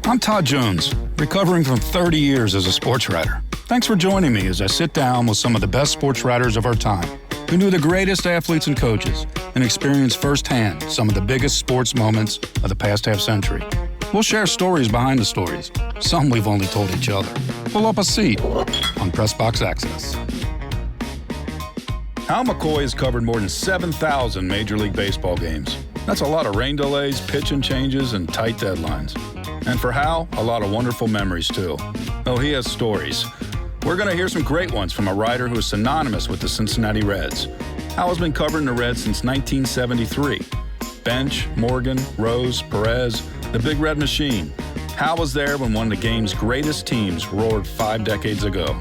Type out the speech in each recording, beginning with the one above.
I'm Todd Jones, recovering from 30 years as a sports writer. Thanks for joining me as I sit down with some of the best sports writers of our time, who knew the greatest athletes and coaches and experienced firsthand some of the biggest sports moments of the past half century. We'll share stories behind the stories, some we've only told each other. Pull up a seat on Press Box Access. Hal McCoy has covered more than 7,000 Major League Baseball games. That's a lot of rain delays, pitching changes, and tight deadlines. And for Hal, a lot of wonderful memories, too. Oh, he has stories. We're going to hear some great ones from a writer who is synonymous with the Cincinnati Reds. Hal has been covering the Reds since 1973. Bench, Morgan, Rose, Perez, the Big Red Machine. Hal was there when one of the game's greatest teams roared 5 decades ago.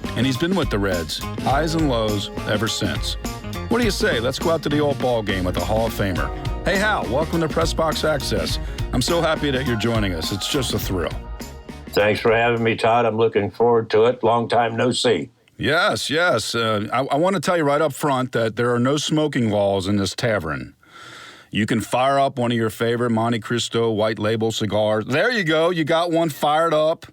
And he's been with the Reds, highs and lows, ever since. What do you say? Let's go out to the old ball game with the Hall of Famer. Hey, Hal, welcome to Press Box Access. I'm so happy that you're joining us. It's just a thrill. Thanks for having me, Todd. I'm looking forward to it. Long time no see. Yes. I want to tell you right up front that there are no smoking laws in this tavern. You can fire up one of your favorite Monte Cristo white label cigars. There you go. You got one fired up.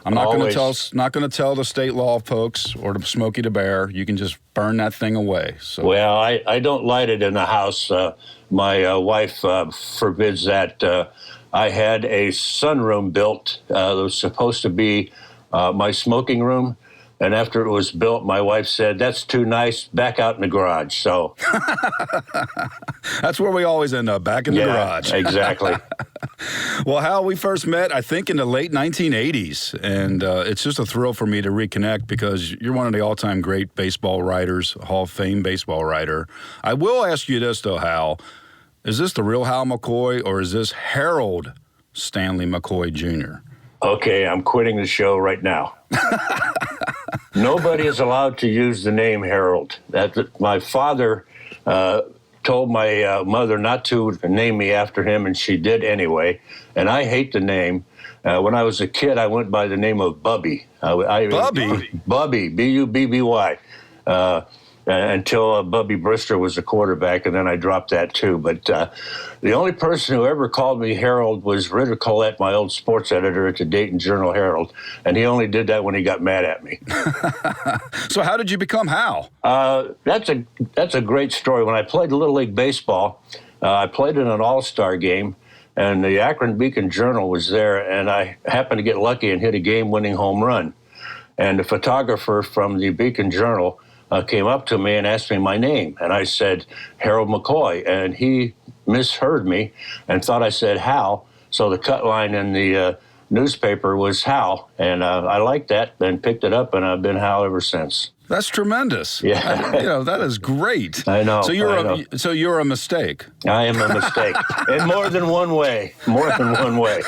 I'm not going to tell the state law folks or the Smokey the Bear. You can just burn that thing away. So. Well, I don't light it in the house. My wife forbids that. I had a sunroom built that was supposed to be my smoking room. And after it was built, my wife said, "That's too nice, back out in the garage." So that's where we always end up, back in the garage. Exactly. Well, Hal, we first met, I think, in the late 1980s. And it's just a thrill for me to reconnect because you're one of the all-time great baseball writers, Hall of Fame baseball writer. I will ask you this, though, Hal. Is this the real Hal McCoy or is this Harold Stanley McCoy Jr.? Okay, I'm quitting the show right now. Nobody is allowed to use the name Harold. My father told my mother not to name me after him, and she did anyway. And I hate the name. When I was a kid, I went by the name of Bubby. Bubby? Bubby, B-U-B-B-Y. Until Bubby Brister was the quarterback, and then I dropped that too. But the only person who ever called me Harold was Ritter Collette, my old sports editor at the Dayton Journal-Herald, and he only did that when he got mad at me. So how did you become Hal? That's a great story. When I played Little League Baseball, I played in an all-star game, and the Akron Beacon Journal was there, and I happened to get lucky and hit a game-winning home run. And the photographer from the Beacon Journal came up to me and asked me my name. And I said, Harold McCoy. And he misheard me and thought I said Hal. So the cut line in the newspaper was Hal. And I liked that and picked it up, and I've been Hal ever since. That's tremendous. Yeah. That is great. I know. So you're a mistake. I am a mistake. In more than one way. More than one way.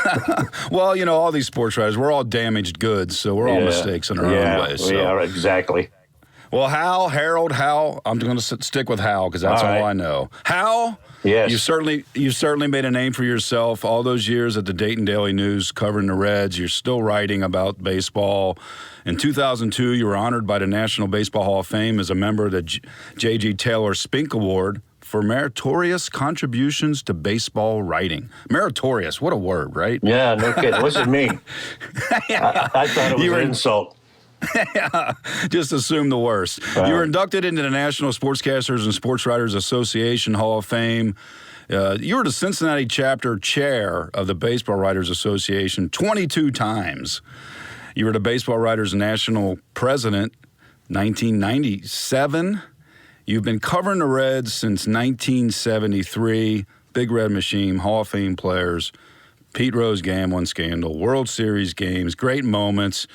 Well, all these sports writers, we're all damaged goods, so we're all mistakes in our own ways. So. Yeah, exactly. Well, Harold, I'm going to stick with Hal because that's all I know. Hal, yes. You certainly made a name for yourself all those years at the Dayton Daily News covering the Reds. You're still writing about baseball. In 2002, you were honored by the National Baseball Hall of Fame as a member of the J.G. Taylor Spink Award for meritorious contributions to baseball writing. Meritorious, what a word, right? Yeah, no kidding. What's it mean? I thought it was an insult. Yeah, just assume the worst. Wow. You were inducted into the National Sportscasters and Sportswriters Association Hall of Fame. You were the Cincinnati chapter chair of the Baseball Writers Association 22 times. You were the Baseball Writers National President 1997. You've been covering the Reds since 1973. Big Red Machine, Hall of Fame players, Pete Rose gambling scandal, World Series games, great moments.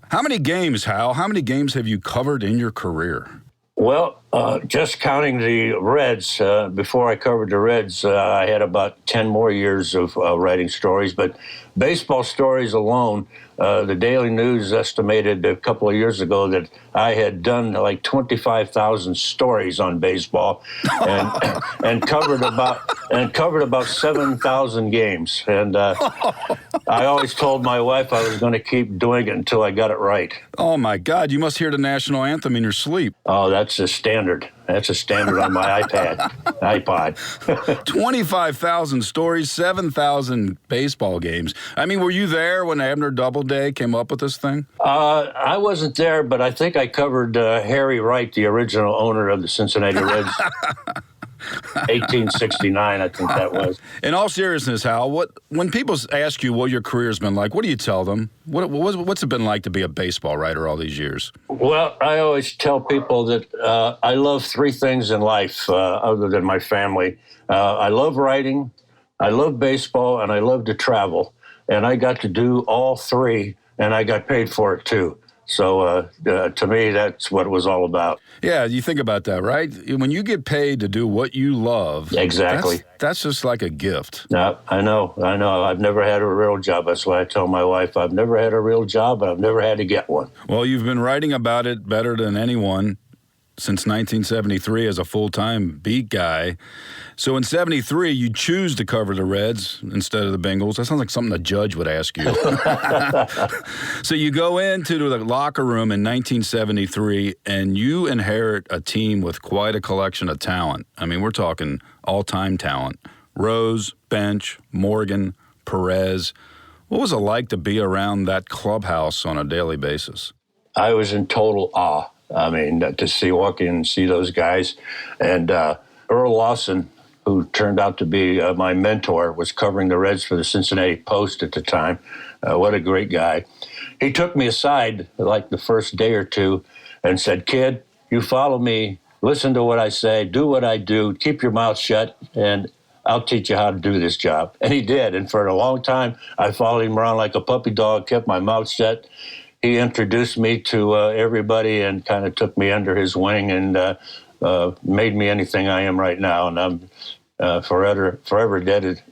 How many games, Hal? How many games have you covered in your career? Well, just counting the Reds, before I covered the Reds, I had about 10 more years of writing stories. But baseball stories alone, the Daily News estimated a couple of years ago that I had done like 25,000 stories on baseball and covered about and covered about 7,000 games. And I always told my wife I was going to keep doing it until I got it right. Oh, my God. You must hear the national anthem in your sleep. Oh, that's a standard. That's a standard on my iPod. 25,000 stories, 7,000 baseball games. I mean, were you there when Abner Doubleday came up with this thing? I wasn't there, but I think I covered Harry Wright, the original owner of the Cincinnati Reds. 1869, I think that was. In all seriousness, Hal, when people ask you what your career's been like, what do you tell them? What's it been like to be a baseball writer all these years? Well, I always tell people that I love three things in life other than my family. I love writing, I love baseball, and I love to travel. And I got to do all three, and I got paid for it, too. So to me, that's what it was all about. Yeah, you think about that, right? When you get paid to do what you love, exactly, that's just like a gift. No, I know. I've never had a real job. That's why I tell my wife I've never had a real job, and I've never had to get one. Well, you've been writing about it better than anyone since 1973 as a full-time beat guy. So in 73, you choose to cover the Reds instead of the Bengals. That sounds like something a judge would ask you. So you go into the locker room in 1973, and you inherit a team with quite a collection of talent. I mean, we're talking all-time talent. Rose, Bench, Morgan, Perez. What was it like to be around that clubhouse on a daily basis? I was in total awe. I mean, to walk in and see those guys. And Earl Lawson, who turned out to be my mentor, was covering the Reds for the Cincinnati Post at the time. What a great guy. He took me aside like the first day or two and said, "Kid, you follow me, listen to what I say, do what I do, keep your mouth shut, and I'll teach you how to do this job." And he did. And for a long time, I followed him around like a puppy dog, kept my mouth shut. He introduced me to everybody and kind of took me under his wing and made me anything I am right now. And I'm forever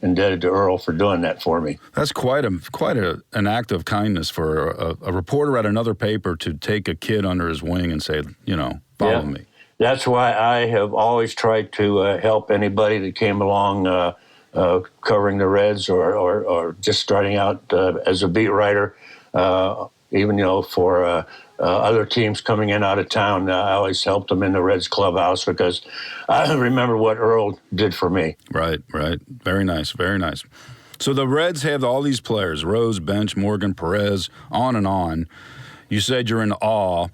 indebted to Earl for doing that for me. That's quite an act of kindness for a reporter at another paper to take a kid under his wing and say, follow me. That's why I have always tried to help anybody that came along covering the Reds or just starting out as a beat writer. Even, for other teams coming in out of town, I always helped them in the Reds clubhouse because I remember what Earl did for me. Right. Very nice, very nice. So the Reds have all these players, Rose, Bench, Morgan, Perez, on and on. You said you're in awe.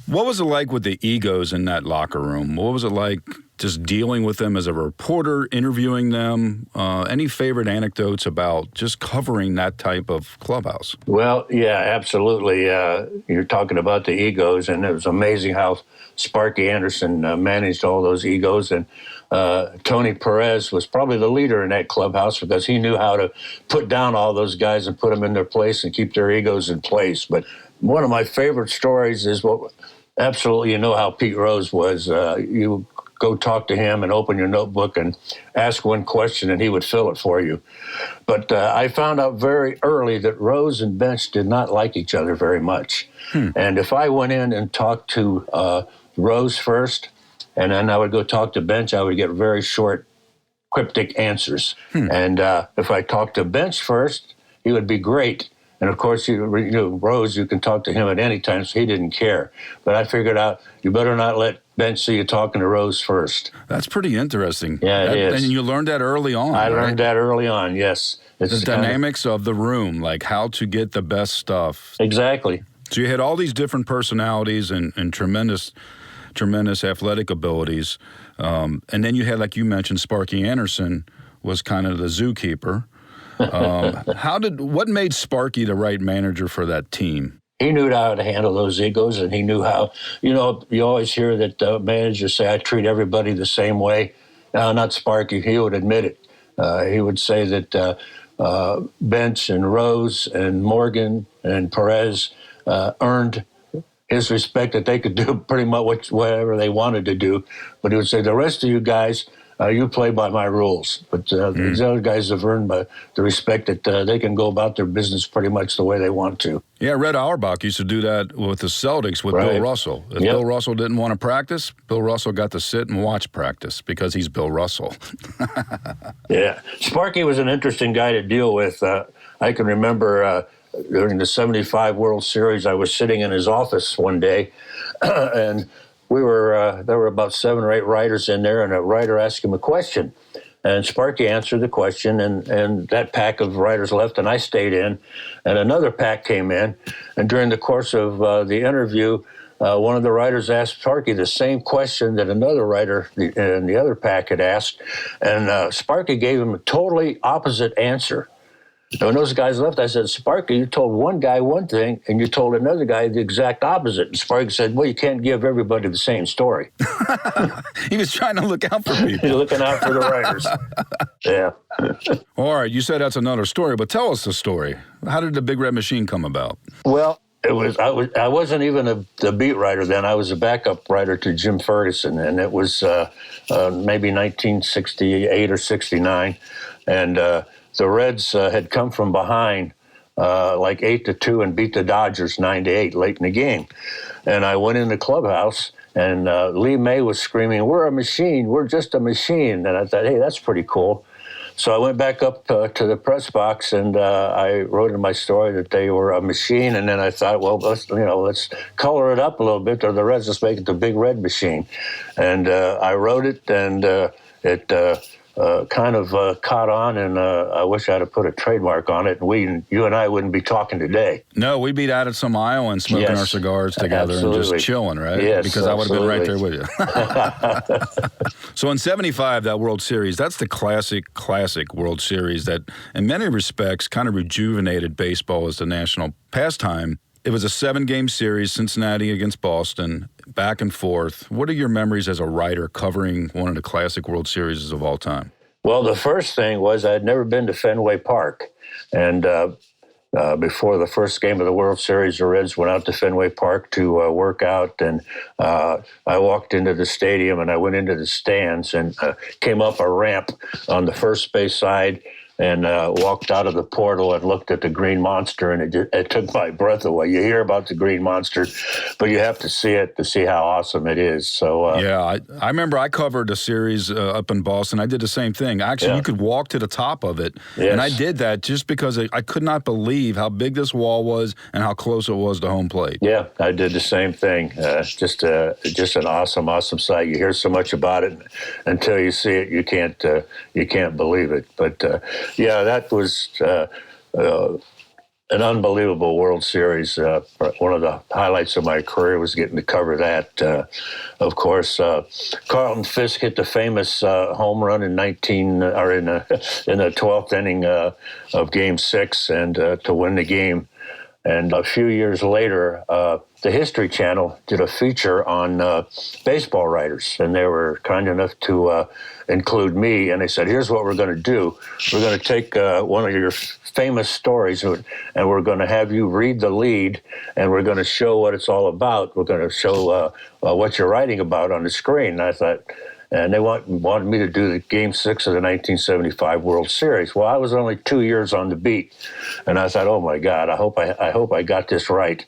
What was it like with the egos in that locker room? What was it like just dealing with them as a reporter, interviewing them? Any favorite anecdotes about just covering that type of clubhouse? Well, yeah, absolutely. You're talking about the egos, and it was amazing how Sparky Anderson managed all those egos. And Tony Perez was probably the leader in that clubhouse because he knew how to put down all those guys and put them in their place and keep their egos in place. But one of my favorite stories is absolutely, how Pete Rose was. You go talk to him and open your notebook and ask one question, and he would fill it for you. But I found out very early that Rose and Bench did not like each other very much. And if I went in and talked to Rose first, and then I would go talk to Bench, I would get very short, cryptic answers. And if I talked to Bench first, he would be great. And, of course, Rose, you can talk to him at any time, so he didn't care. But I figured out you better not let Bench see you talking to Rose first. That's pretty interesting. Yeah, it is. And you learned that early on, I learned that early on, yes. The dynamics of the room, like how to get the best stuff. Exactly. So you had all these different personalities and tremendous athletic abilities. And then you had, like you mentioned, Sparky Anderson was kind of the zookeeper. What made Sparky the right manager for that team? He knew how to handle those egos, and he knew how, you always hear that managers say, I treat everybody the same way. No, not Sparky. He would admit it. He would say that Bench and Rose and Morgan and Perez earned his respect, that they could do pretty much whatever they wanted to do. But he would say, the rest of you guys, you play by my rules. But these other guys have earned the respect that they can go about their business pretty much the way they want to. Yeah, Red Auerbach used to do that with the Celtics with Bill Russell. If Bill Russell didn't want to practice, Bill Russell got to sit and watch practice because he's Bill Russell. Yeah. Sparky was an interesting guy to deal with. I can remember during the 75 World Series, I was sitting in his office one day, and there were about 7 or 8 writers in there, and a writer asked him a question. And Sparky answered the question, and that pack of writers left, and I stayed in, and another pack came in. And during the course of the interview, one of the writers asked Sparky the same question that another writer in the other pack had asked, and Sparky gave him a totally opposite answer. And when those guys left, I said, Sparky, you told one guy one thing, and you told another guy the exact opposite. And Sparky said, well, you can't give everybody the same story. He was trying to look out for people. He's looking out for the writers. Yeah. All right, you said that's another story, but tell us the story. How did the Big Red Machine come about? Well, I wasn't even the beat writer then. I was a backup writer to Jim Ferguson, and it was maybe 1968 or 69. And the Reds had come from behind like 8-2 and beat the Dodgers 9-8 late in the game. And I went in the clubhouse, and Lee May was screaming, "We're a machine. We're just a machine." And I thought, hey, that's pretty cool. So I went back up to the press box, and I wrote in my story that they were a machine. And then I thought, well, let's color it up a little bit, or the Reds just make it the Big Red Machine. And I wrote it, and it kind of caught on, and I wish I'd have put a trademark on it, and you and I wouldn't be talking today. No, we'd be out at some aisle and smoking our cigars together and just chilling, right? Yes, because I would have been right there with you. So in 75, that World Series, that's the classic World Series that, in many respects, kind of rejuvenated baseball as the national pastime. It was a 7-game series, Cincinnati against Boston, back and forth. What are your memories as a writer covering one of the classic World Series of all time? Well, the first thing was I'd never been to Fenway Park. And before the first game of the World Series, the Reds went out to Fenway Park to work out. And I walked into the stadium, and I went into the stands and came up a ramp on the first base side, and walked out of the portal and looked at the Green Monster, and it took my breath away. You hear about the Green Monster, but you have to see it to see how awesome it is. So yeah, I remember I covered a series up in Boston. I did the same thing. Actually, you could walk to the top of it, and I did that just because I could not believe how big this wall was and how close it was to home plate. Yeah, I did the same thing. Just an awesome sight. You hear so much about it until you see it, you can't believe it. But yeah, that was an unbelievable World Series. One of the highlights of my career was getting to cover that. Of course, Carlton Fisk hit the famous home run in the 12th inning of Game 6 and to win the game. And a few years later, the History Channel did a feature on baseball writers, and they were kind enough to include me. And they said, here's what we're going to do. We're going to take one of your famous stories, and we're going to have you read the lead, and we're going to show what it's all about. We're going to show what you're writing about on the screen. And I thought, and they wanted me to do the Game 6 of the 1975 World Series. Well, I was only 2 years on the beat, and I thought, oh my God, I hope I got this right.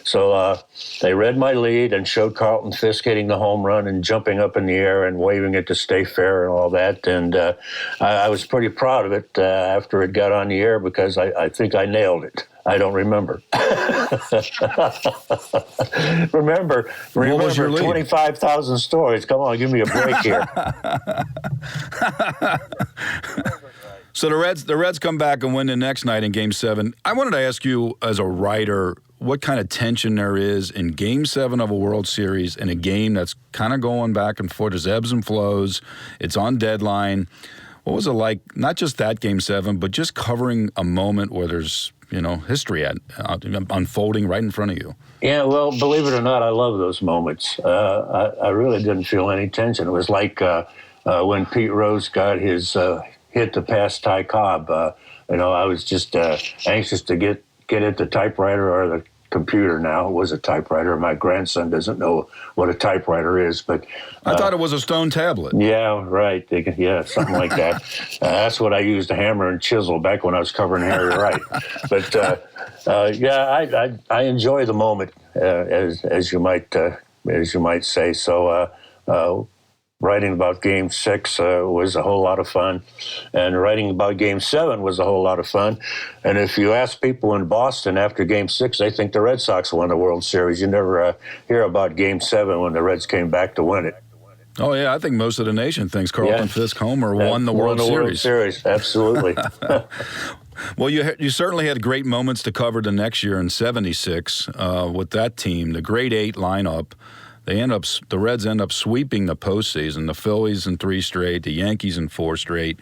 So they read my lead and showed Carlton Fisk hitting the home run and jumping up in the air and waving it to stay fair and all that. And I was pretty proud of it after it got on the air, because I think I nailed it. I don't remember. Remember 25,000 stories. Come on, give me a break here. So the Reds come back and win the next night in Game 7. I wanted to ask you, as a writer, what kind of tension there is in Game 7 of a World Series, in a game that's kind of going back and forth. There's ebbs and flows. It's on deadline. What was it like, not just that Game 7, but just covering a moment where there's, history unfolding right in front of you? Yeah, well, believe it or not, I love those moments. I really didn't feel any tension. It was like when Pete Rose got his hit to pass Ty Cobb. I was just anxious to get at the typewriter or the computer now. It was a typewriter. My grandson doesn't know what a typewriter is, but I thought it was a stone tablet. Yeah, right. Yeah, something like that. That's what I used to hammer and chisel back when I was covering Harry Wright. But I enjoy the moment, as you might say. So writing about Game 6 was a whole lot of fun, and writing about Game 7 was a whole lot of fun. And if you ask people in Boston after Game 6, they think the Red Sox won the World Series. You never hear about Game 7 when the Reds came back to win it. Oh, yeah, I think most of the nation thinks Carlton Fisk Homer won the World Series. World Series, absolutely. Well, you certainly had great moments to cover the next year in '76 with that team, the Great 8 lineup. The Reds end up sweeping the postseason, the Phillies in 3 straight, the Yankees in 4 straight.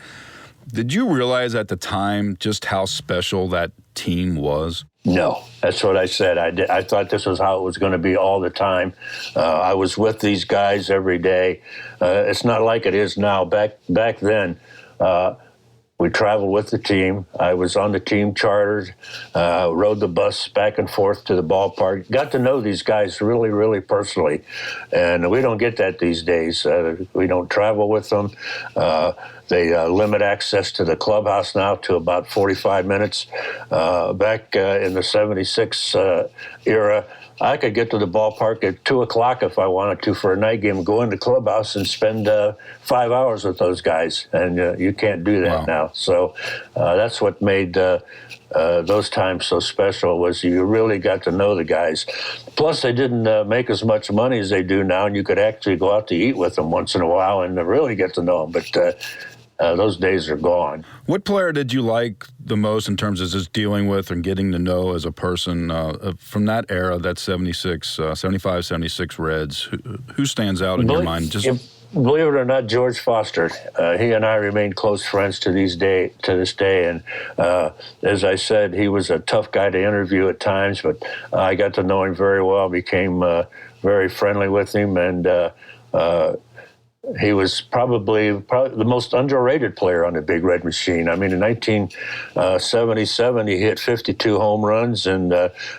Did you realize at the time just how special that team was? No, that's what I said. I thought this was how it was going to be all the time. I was with these guys every day. It's not like it is now. Back then, we traveled with the team. I was on the team charters, rode the bus back and forth to the ballpark. Got to know these guys really, really personally. And we don't get that these days. We don't travel with them. They limit access to the clubhouse now to about 45 minutes. Back in the 76 era, I could get to the ballpark at 2 o'clock if I wanted to for a night game, go in the clubhouse and spend 5 hours with those guys. And you can't do that now. So that's what made those times so special, was you really got to know the guys. Plus, they didn't make as much money as they do now, and you could actually go out to eat with them once in a while and really get to know them. But those days are gone. What player did you like the most in terms of just dealing with and getting to know as a person from that era, that 75, 76 Reds? Who stands out in your mind? Believe it or not, George Foster. He and I remain close friends to this day. And as I said, he was a tough guy to interview at times, but I got to know him very well, became very friendly with him, and he was probably the most underrated player on the Big Red Machine. I mean, in 1977, he hit 52 home runs and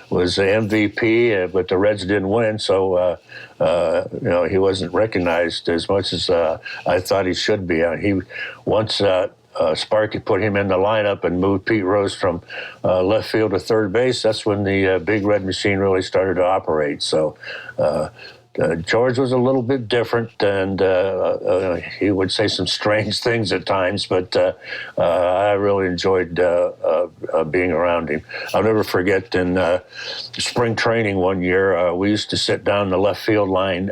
was the MVP, but the Reds didn't win, so he wasn't recognized as much as I thought he should be. Once Sparky put him in the lineup and moved Pete Rose from left field to third base, that's when the Big Red Machine really started to operate. So George was a little bit different, and he would say some strange things at times, but I really enjoyed being around him. I'll never forget in spring training one year, we used to sit down the left field line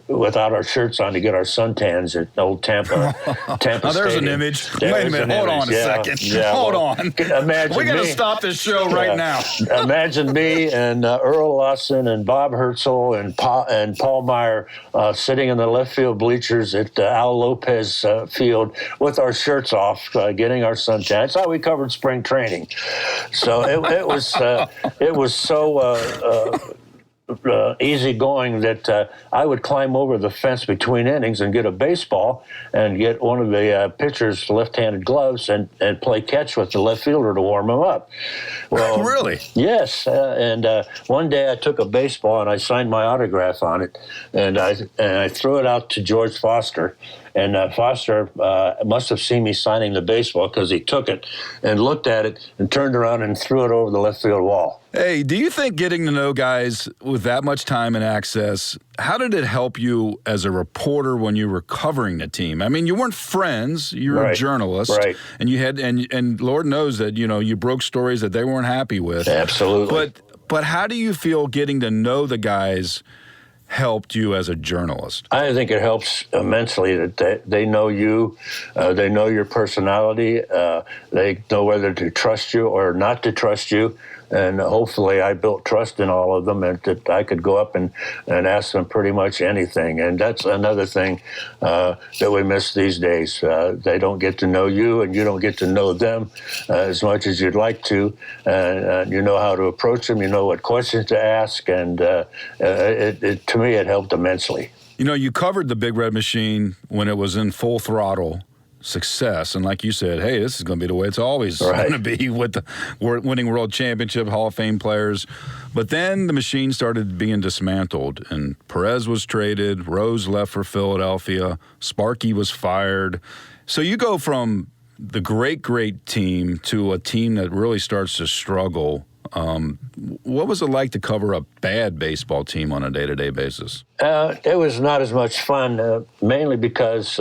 without our shirts on to get our suntans at old Tampa Now, there's Stadium. an image. Wait a minute. Hold on a second. Hold on. Imagine we got to me. stop this show right now. Imagine me and Earl Lawson and Bob Herzl and Paul Meyer sitting in the left field bleachers at Al Lopez Field with our shirts off, getting our suntan. That's how we covered spring training. So it was so easy going that I would climb over the fence between innings and get a baseball and get one of the pitcher's left-handed gloves and play catch with the left fielder to warm him up. Well, really? Yes. And one day I took a baseball and I signed my autograph on it, and I threw it out to George Foster. And Foster must have seen me signing the baseball, because he took it and looked at it and turned around and threw it over the left field wall. Hey, do you think getting to know guys with that much time and access, how did it help you as a reporter when you were covering the team? I mean, you weren't friends, you were a journalist, right? And you had, and Lord knows that you broke stories that they weren't happy with. Absolutely. But how do you feel getting to know the guys helped you as a journalist? I think it helps immensely that they know you, they know your personality, they know whether to trust you or not to trust you. And hopefully I built trust in all of them, and that I could go up and ask them pretty much anything. And that's another thing that we miss these days. They don't get to know you, and you don't get to know them as much as you'd like to. And you know how to approach them. You know what questions to ask. And to me, it helped immensely. You covered the Big Red Machine when it was in full throttle, success. And like you said, hey, this is going to be the way it's always right. going to be with the winning world championship, Hall of Fame players. But then the machine started being dismantled, and Perez was traded, Rose left for Philadelphia, Sparky was fired. So you go from the great team to a team that really starts to struggle. What was it like to cover a bad baseball team on a day-to-day basis? It was not as much fun, mainly because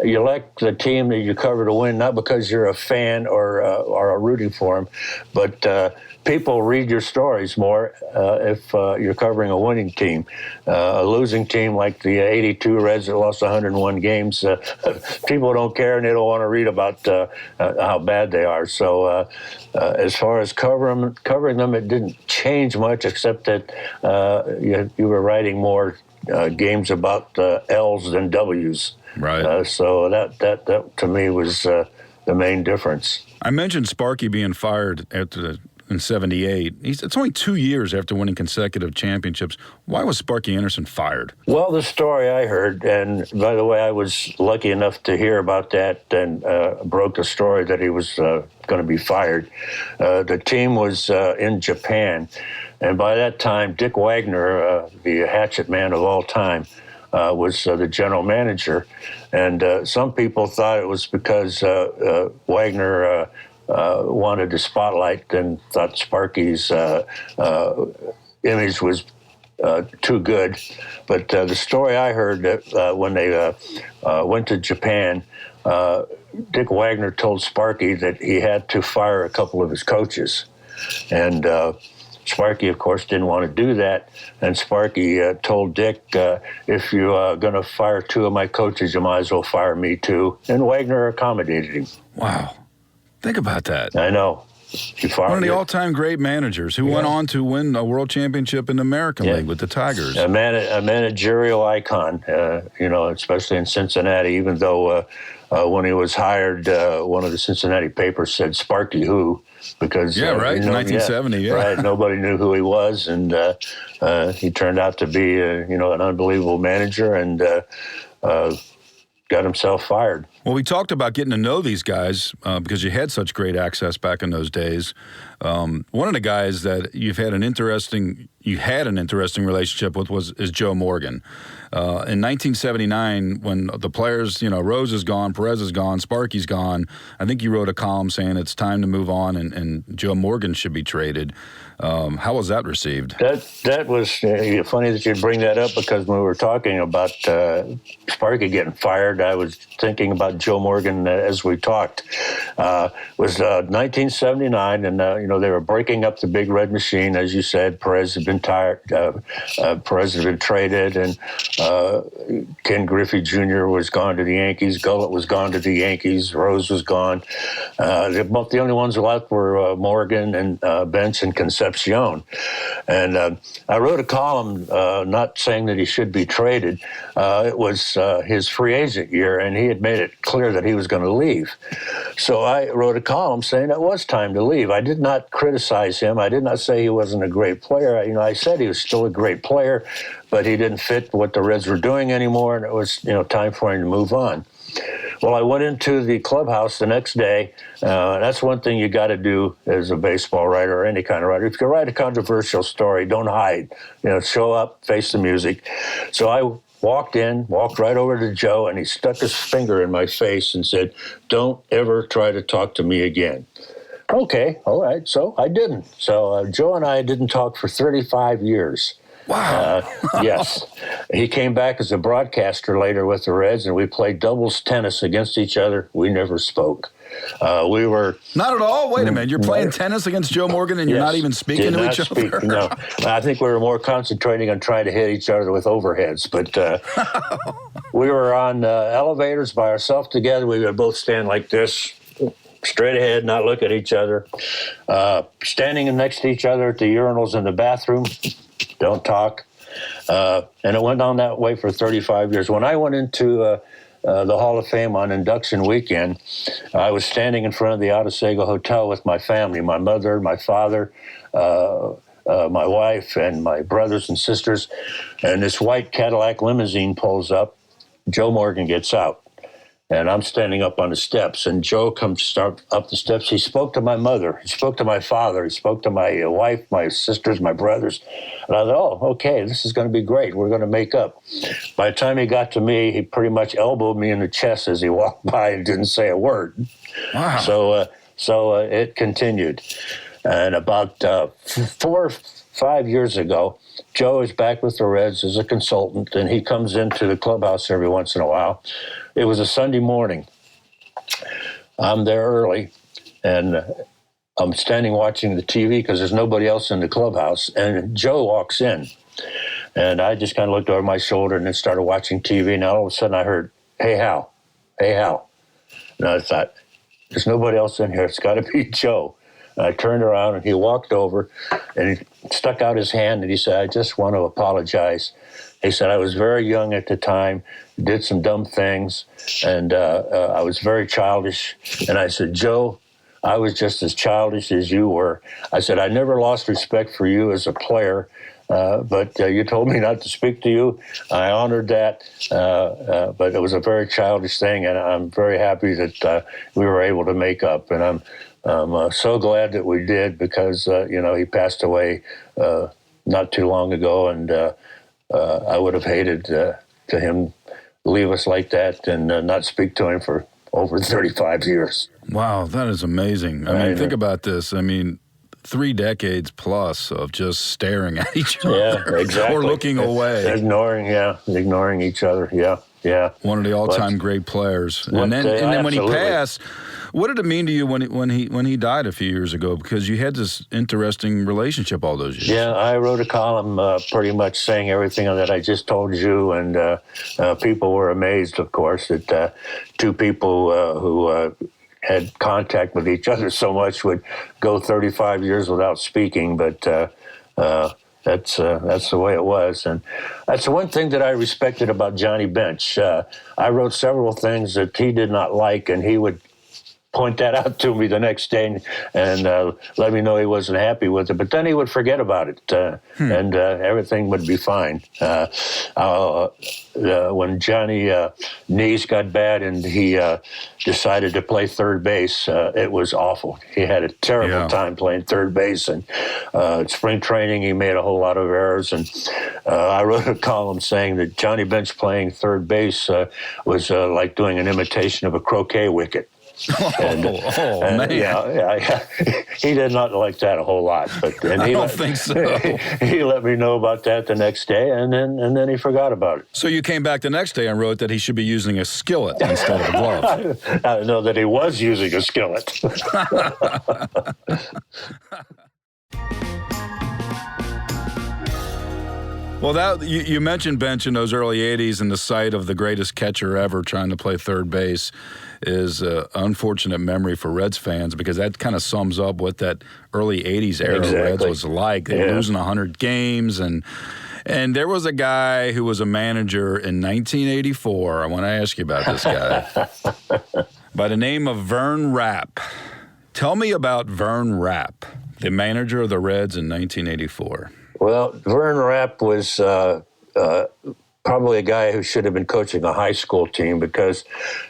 you like the team that you cover to win, not because you're a fan or are rooting for them, but people read your stories more if you're covering a winning team. A losing team like the 82 Reds that lost 101 games, people don't care and they don't want to read about how bad they are. So as far as covering them, it didn't change much, except that you were writing more games about L's than W's. Right. So that to me was the main difference. I mentioned Sparky being fired in '78. It's only 2 years after winning consecutive championships. Why was Sparky Anderson fired? Well, the story I heard, and by the way, I was lucky enough to hear about that and broke the story that he was going to be fired. The team was in Japan, and by that time, Dick Wagner, the hatchet man of all time, was the general manager. And some people thought it was because Wagner wanted the spotlight and thought Sparky's image was too good. But the story I heard that when they went to Japan, Dick Wagner told Sparky that he had to fire a couple of his coaches. And Sparky, of course, didn't want to do that. And Sparky told Dick, if you're going to fire two of my coaches, you might as well fire me too. And Wagner accommodated him. Wow. Think about that. I know. One of the all-time great managers who went on to win a world championship in the American League with the Tigers. A managerial icon, especially in Cincinnati, even though when he was hired, one of the Cincinnati papers said Sparky who, because... in 1970, Right, nobody knew who he was, and he turned out to be, an unbelievable manager, and got himself fired. Well, we talked about getting to know these guys because you had such great access back in those days. One of the guys that you had an interesting relationship with is Joe Morgan. In 1979, when the players, Rose is gone, Perez is gone, Sparky's gone, I think you wrote a column saying it's time to move on and Joe Morgan should be traded. How was that received? That was funny that you'd bring that up, because when we were talking about Sparky getting fired, I was thinking about Joe Morgan as we talked. It was 1979, and they were breaking up the Big Red Machine, as you said. Perez had been Perez had been traded, and Ken Griffey Jr. was gone to the Yankees. Gullett was gone to the Yankees. Rose was gone. The only ones left were Morgan and Bench and Concepcion. And I wrote a column not saying that he should be traded. It was his free agent year, and he had made it clear that he was going to leave. So I wrote a column saying it was time to leave. I did not criticize him. I did not say he wasn't a great player. I said he was still a great player, but he didn't fit what the Reds were doing anymore, and it was time for him to move on. Well, I went into the clubhouse the next day. That's one thing you got to do as a baseball writer or any kind of writer. If you write a controversial story, don't hide. Show up, face the music. So I walked right over to Joe, and he stuck his finger in my face and said, "Don't ever try to talk to me again." Okay, all right. So I didn't. So Joe and I didn't talk for 35 years. Wow. Yes. He came back as a broadcaster later with the Reds, and we played doubles tennis against each other. We never spoke. We were... Not at all? Wait a minute. You're playing tennis against Joe Morgan, and you're not even speaking to each other? No. I think we were more concentrating on trying to hit each other with overheads. But we were on elevators by ourselves together. We would both stand like this, straight ahead, not look at each other. Standing next to each other at the urinals in the bathroom. Don't talk. And it went on that way for 35 years. When I went into the Hall of Fame on induction weekend, I was standing in front of the Otsego Hotel with my family, my mother, my father, my wife, and my brothers and sisters. And this white Cadillac limousine pulls up. Joe Morgan gets out. And I'm standing up on the steps, and Joe comes up the steps. He spoke to my mother. He spoke to my father. He spoke to my wife, my sisters, my brothers. And I thought, oh, okay, this is going to be great. We're going to make up. By the time he got to me, he pretty much elbowed me in the chest as he walked by and didn't say a word. Wow. So it continued. And about 4 or 5 years ago, Joe is back with the Reds as a consultant, and he comes into the clubhouse every once in a while. It was a Sunday morning. I'm there early, and I'm standing watching the TV because there's nobody else in the clubhouse, and Joe walks in. And I just kind of looked over my shoulder and then started watching TV, and all of a sudden I heard, "Hey, Hal. Hey, Hal." And I thought, there's nobody else in here. It's got to be Joe. And I turned around, and he walked over, and he stuck out his hand, and he said, "I just want to apologize." He said, "I was very young at the time, did some dumb things, and I was very childish." And I said, "Joe, I was just as childish as you were." I said, "I never lost respect for you as a player, but you told me not to speak to you. I honored that, but it was a very childish thing, and I'm very happy that we were able to make up. And I'm so glad that we did, because he passed away not too long ago, and I would have hated to him leave us like that and not speak to him for over 35 years." Wow, that is amazing. I mean, think about this. I mean, 3 decades plus of just staring at each other. Yeah, exactly. Or looking away. Ignoring each other. Yeah. One of the all-time great players. And then when he passed, what did it mean to you when he died a few years ago? Because you had this interesting relationship all those years. Yeah, I wrote a column pretty much saying everything that I just told you, and people were amazed, of course, that two people who had contact with each other so much would go 35 years without speaking, but that's the way it was. And that's the one thing that I respected about Johnny Bench. I wrote several things that he did not like, and he would point that out to me the next day and let me know he wasn't happy with it. But then he would forget about it, and everything would be fine. When Johnny knees got bad and he decided to play third base, it was awful. He had a terrible time playing third base, and spring training he made a whole lot of errors. And I wrote a column saying that Johnny Bench playing third base was like doing an imitation of a croquet wicket. Man. Yeah. He did not like that a whole lot, I don't think so. He let me know about that the next day, and then he forgot about it. So you came back the next day and wrote that he should be using a skillet instead of a glove. I know that he was using a skillet. Well, you mentioned Bench in those early 80s, and the sight of the greatest catcher ever trying to play third base is an unfortunate memory for Reds fans, because that kind of sums up what that early 80s era Reds was like. They were losing 100 games, and there was a guy who was a manager in 1984. I want to ask you about this guy by the name of Vern Rapp. Tell me about Vern Rapp, the manager of the Reds in 1984. Well, Vern Rapp was probably a guy who should have been coaching a high school team, because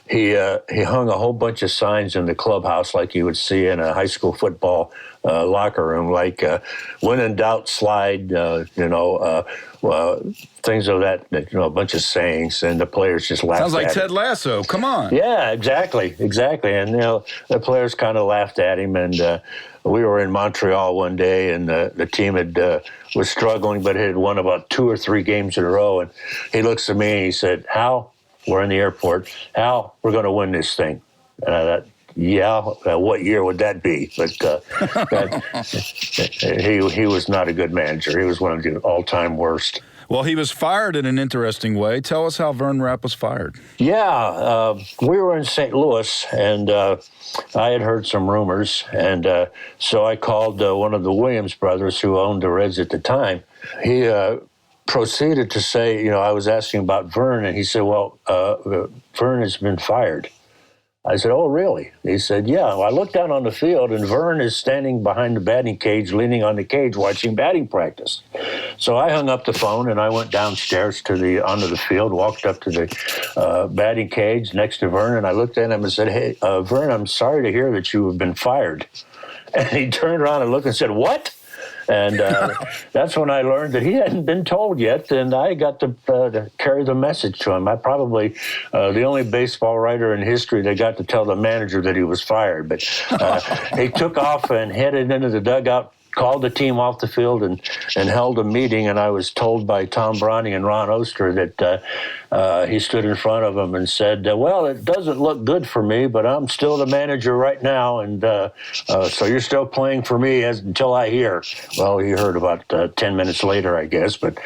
he hung a whole bunch of signs in the clubhouse like you would see in a high school football locker room, like "when in doubt, slide," things of that, a bunch of sayings, and the players just laughed. Sounds like at Ted him. Lasso. Come on. Yeah, exactly. And the players kind of laughed at him, and we were in Montreal one day, and the team was struggling, but had won about 2 or 3 games in a row. And he looks at me and he said, "Hal, we're in the airport. Hal, we're going to win this thing." And I thought, yeah, what year would that be? But he was not a good manager. He was one of the all-time worst. Well, he was fired in an interesting way. Tell us how Vern Rapp was fired. Yeah, we were in St. Louis, and I had heard some rumors, and so I called one of the Williams brothers who owned the Reds at the time. He proceeded to say, I was asking about Vern, and he said, well, Vern has been fired. I said, oh, really? He said, yeah. Well, I looked down on the field, and Vern is standing behind the batting cage, leaning on the cage, watching batting practice. So I hung up the phone, and I went downstairs onto the field, walked up to the batting cage next to Vern, and I looked at him and said, hey, Vern, I'm sorry to hear that you have been fired. And he turned around and looked and said, what? And that's when I learned that he hadn't been told yet, and I got to carry the message to him. I'm probably the only baseball writer in history that got to tell the manager that he was fired. But he took off and headed into the dugout, called the team off the field, and held a meeting. And I was told by Tom Browning and Ron Oster that he stood in front of him and said, well, it doesn't look good for me, but I'm still the manager right now, and so you're still playing for me until I hear. Well, he heard about 10 minutes later, I guess, but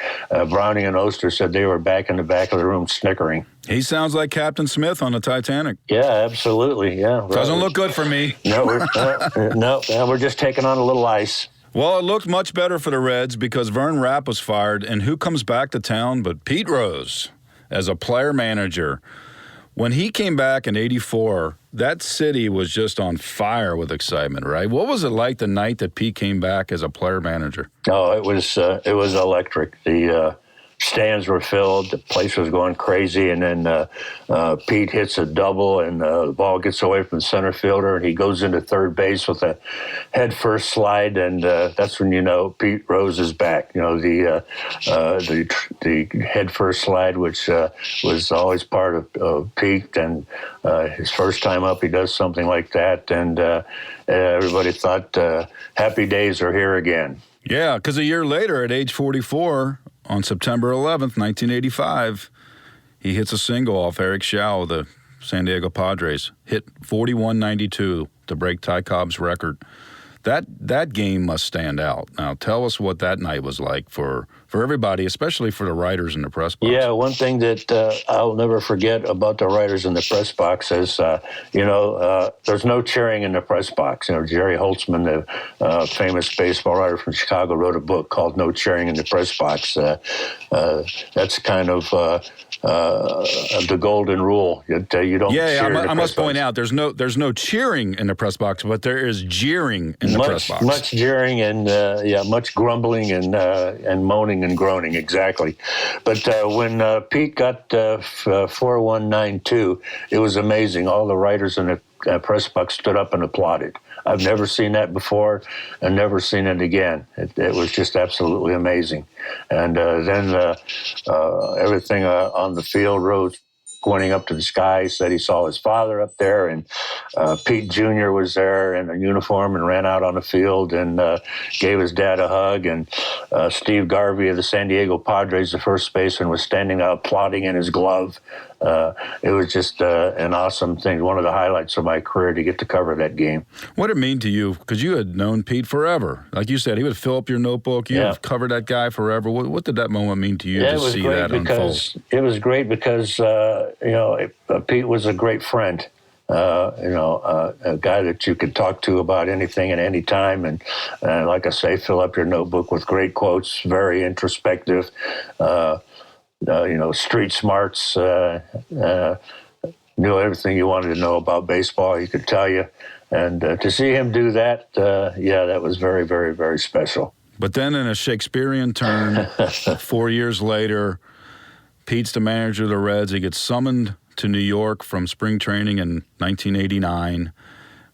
Browning and Oster said they were back in the back of the room snickering. He sounds like Captain Smith on the Titanic. Yeah, absolutely, yeah. Doesn't look good for me. No, we're just taking on a little ice. Well, it looked much better for the Reds because Vern Rapp was fired, and who comes back to town but Pete Rose as a player-manager. When he came back in '84, that city was just on fire with excitement, right? What was it like the night that Pete came back as a player-manager? Oh, it was electric. The stands were filled. The place was going crazy. And then Pete hits a double, and the ball gets away from the center fielder, and he goes into third base with a head-first slide. And that's when you know Pete Rose is back. You know, the head-first slide, which was always part of Pete. And his first time up, he does something like that. And everybody thought happy days are here again. Yeah, because a year later, at age 44, on September 11th, 1985, he hits a single off Eric Howell of the San Diego Padres, hit 41-92 to break Ty Cobb's record. That game must stand out. Now, tell us what that night was like for everybody, especially for the writers in the press box. Yeah, one thing that I'll never forget about the writers in the press box is, there's no cheering in the press box. You know, Jerry Holtzman, the famous baseball writer from Chicago, wrote a book called No Cheering in the Press Box. That's kind of the golden rule. You don't cheer in the I must press point box. out there's no cheering in the press box, but there is jeering in the press box. Much jeering and much grumbling and moaning and groaning, exactly. But when Pete got 4-1-9-2, it was amazing. All the writers in the press box stood up and applauded. I've never seen that before and never seen it again. It was just absolutely amazing. And then everything on the field rose, pointing up to the sky, said he saw his father up there, and Pete Jr. was there in a uniform and ran out on the field and gave his dad a hug, and Steve Garvey of the San Diego Padres, the first baseman, was standing out applauding in his glove. It was just an awesome thing, one of the highlights of my career to get to cover that game. What did it mean to you? Because you had known Pete forever. Like you said, he would fill up your notebook. You have covered that guy forever. What did that moment mean to you to see that unfold? It was great because, Pete was a great friend. A guy that you could talk to about anything at any time. And like I say, fill up your notebook with great quotes, very introspective, street smarts, knew everything you wanted to know about baseball, he could tell you. And to see him do that, that was very, very, very special. But then in a Shakespearean turn, 4 years later, Pete's the manager of the Reds. He gets summoned to New York from spring training in 1989.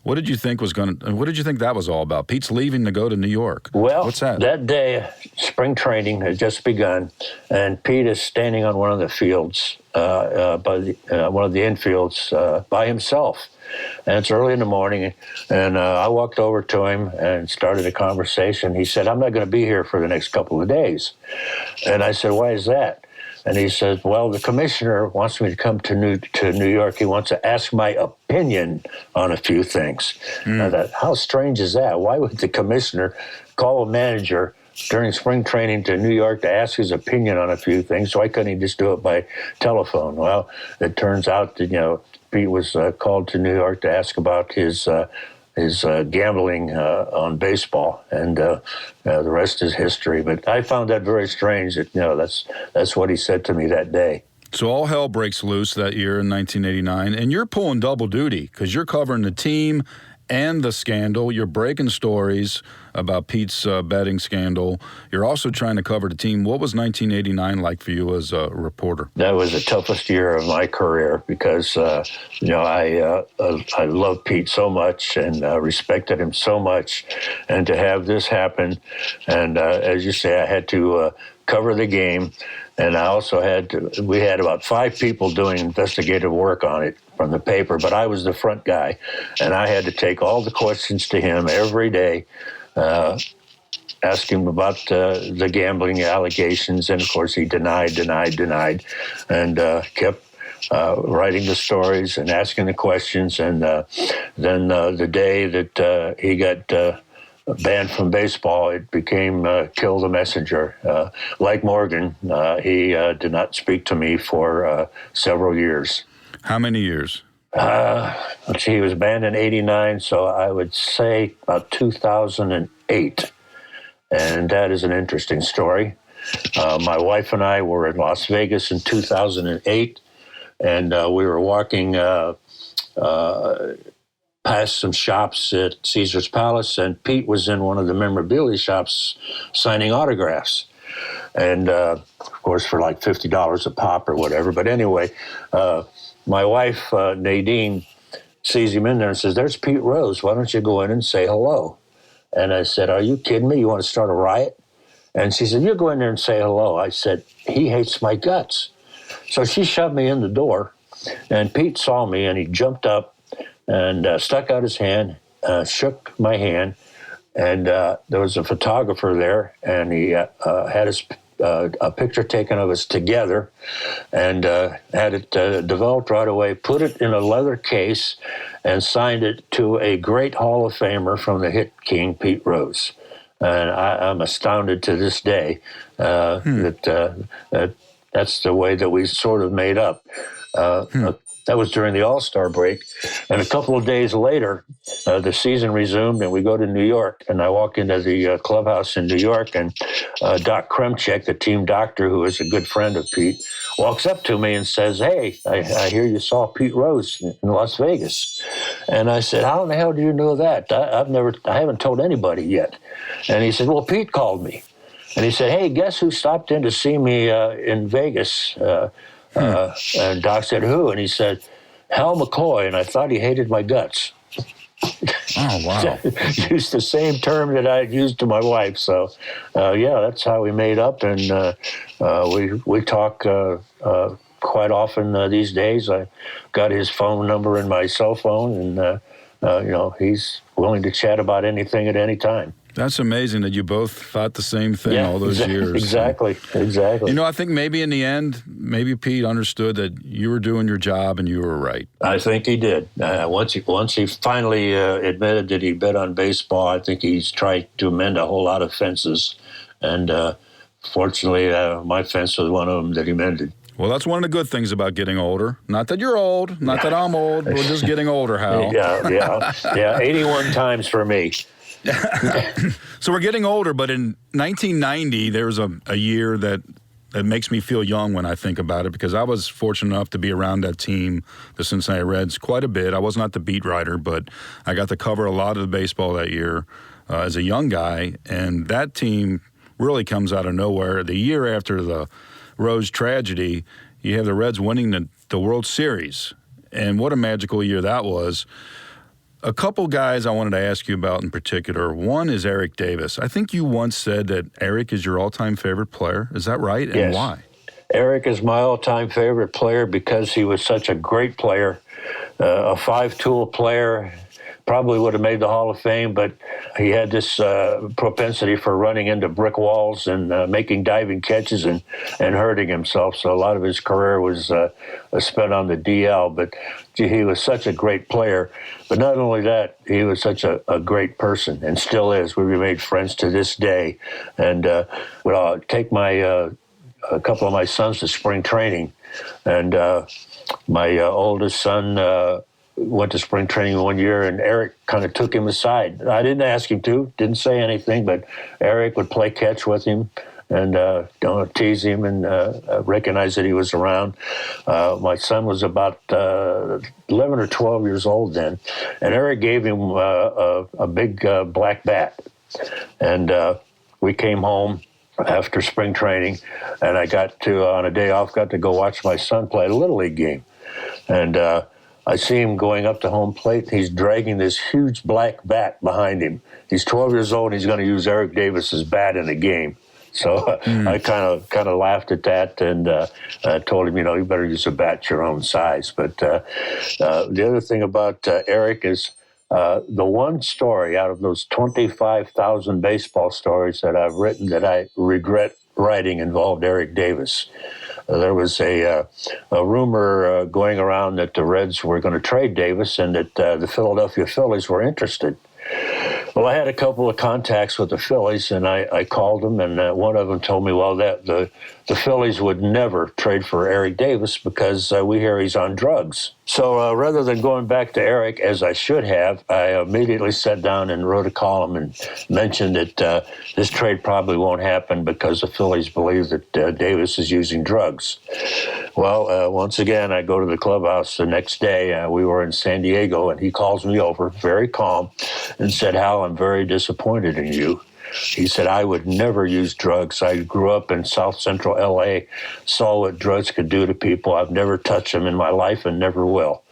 What did you think that was all about? Pete's leaving to go to New York. Well, what's that? That day, spring training had just begun, and Pete is standing on one of the fields, one of the infields, by himself. And it's early in the morning, and I walked over to him and started a conversation. He said, "I'm not going to be here for the next couple of days." And I said, "Why is that?" And he says, "Well, the commissioner wants me to come to New York. He wants to ask my opinion on a few things." I thought, how strange is that? Why would the commissioner call a manager during spring training to New York to ask his opinion on a few things? Why couldn't he just do it by telephone? Well, it turns out that, Pete was called to New York to ask about his gambling on baseball, and the rest is history. But I found that very strange that, that's what he said to me that day. So all hell breaks loose that year in 1989, and you're pulling double duty because you're covering the team and the scandal. You're breaking stories about Pete's betting scandal. You're also trying to cover the team. What was 1989 like for you as a reporter? That was the toughest year of my career because, I loved Pete so much and respected him so much. And to have this happen, and as you say, I had to cover the game. And I also we had about 5 people doing investigative work on it from the paper, but I was the front guy. And I had to take all the questions to him every day, ask him about the gambling allegations. And of course, he denied, and kept writing the stories and asking the questions. And then the day that he got banned from baseball, it became kill the messenger. Like Morgan, he did not speak to me for several years. How many years? Let's see, he was banned in 89, so I would say about 2008. And that is an interesting story. My wife and I were in Las Vegas in 2008, and we were walking past some shops at Caesar's Palace, and Pete was in one of the memorabilia shops signing autographs. And, of course, for like $50 a pop or whatever. But anyway, my wife, Nadine, sees him in there and says, "There's Pete Rose. Why don't you go in and say hello?" And I said, "Are you kidding me? You want to start a riot?" And she said, "You go in there and say hello." I said, "He hates my guts." So she shoved me in the door, and Pete saw me, and he jumped up and stuck out his hand, shook my hand, and there was a photographer there, and he had a picture taken of us together, and had it developed right away, put it in a leather case, and signed it to a great Hall of Famer from the hit king, Pete Rose. And I'm astounded to this day that that's the way that we sort of made up. That was during the All-Star break. And a couple of days later, the season resumed, and we go to New York. And I walk into the clubhouse in New York, and Doc Kremchek, the team doctor, who is a good friend of Pete, walks up to me and says, "Hey, I hear you saw Pete Rose in Las Vegas." And I said, "How in the hell do you know that? I haven't told anybody yet." And he said, "Well, Pete called me." And he said, "Hey, guess who stopped in to see me in Vegas?" And Doc said, "Who?" And he said, "Hal McCoy." And I thought he hated my guts. Oh, wow. Used the same term that I had used to my wife. So, that's how we made up. And we talk quite often these days. I got his phone number in my cell phone, and, he's willing to chat about anything at any time. That's amazing that you both thought the same thing all those years. Exactly. I think maybe in the end, maybe Pete understood that you were doing your job and you were right. I think he did. Once he finally admitted that he bet on baseball, I think he's tried to mend a whole lot of fences. And fortunately, my fence was one of them that he mended. Well, that's one of the good things about getting older. Not that you're old, not that I'm old, we're just getting older, Hal. Yeah, 81 times for me. So we're getting older, but in 1990, there was a year that makes me feel young when I think about it, because I was fortunate enough to be around that team, the Cincinnati Reds, quite a bit. I was not the beat writer, but I got to cover a lot of the baseball that year as a young guy, and that team really comes out of nowhere. The year after the Rose tragedy, you have the Reds winning the World Series, and what a magical year that was. A couple guys I wanted to ask you about in particular. One is Eric Davis. I think you once said that Eric is your all-time favorite player. Is that right? And yes. Why? Eric is my all-time favorite player because he was such a great player, a five-tool player. Probably would have made the Hall of Fame, but he had this propensity for running into brick walls and making diving catches and hurting himself. So a lot of his career was spent on the DL. But he was such a great player. But not only that, he was such a great person, and still is. We remain friends to this day. And I'll take a couple of my sons to spring training, and my oldest son went to spring training one year, and Eric kind of took him aside. I didn't ask him to, didn't say anything, but Eric would play catch with him, and don't tease him and recognize that he was around. My son was about 11 or 12 years old then, and Eric gave him a big black bat. And we came home after spring training, and I got to, on a day off, got to go watch my son play a Little League game. And I see him going up to home plate. He's dragging this huge black bat behind him. He's 12 years old, and he's going to use Eric Davis's bat in the game. So I kind of laughed at that, and I told him, you better use a bat your own size. But the other thing about Eric is the one story out of those 25,000 baseball stories that I've written that I regret writing involved Eric Davis. There was a rumor going around that the Reds were going to trade Davis and that the Philadelphia Phillies were interested. Well, I had a couple of contacts with the Phillies, and I called them, and one of them told me, well, that the Phillies would never trade for Eric Davis because we hear he's on drugs. So rather than going back to Eric, as I should have, I immediately sat down and wrote a column and mentioned that this trade probably won't happen because the Phillies believe that Davis is using drugs. Well, once again, I go to the clubhouse the next day. We were in San Diego, and he calls me over, very calm, and said, Hal, I'm very disappointed in you. He said, I would never use drugs. I grew up in South Central L.A., saw what drugs could do to people. I've never touched them in my life and never will.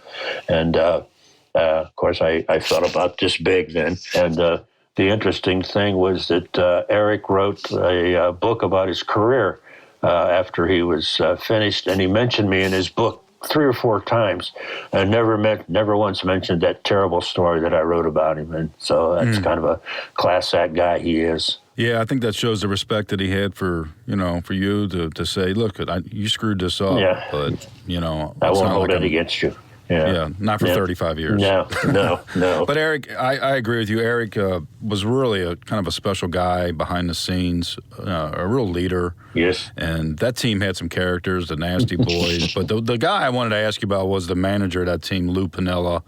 And, of course, I felt about this big then. And the interesting thing was that Eric wrote a book about his career after he was finished, and he mentioned me in his book 3 or 4 times, and never once mentioned that terrible story that I wrote about him. And so that's kind of a class act guy he is. Yeah, I think that shows the respect that he had for you to say, look, you screwed this up, but, I won't hold it against you. Yeah, not for 35 years. No. But Eric, I agree with you. Eric was really a kind of a special guy behind the scenes, a real leader. Yes. And that team had some characters, the Nasty Boys. But the guy I wanted to ask you about was the manager of that team, Lou Piniella.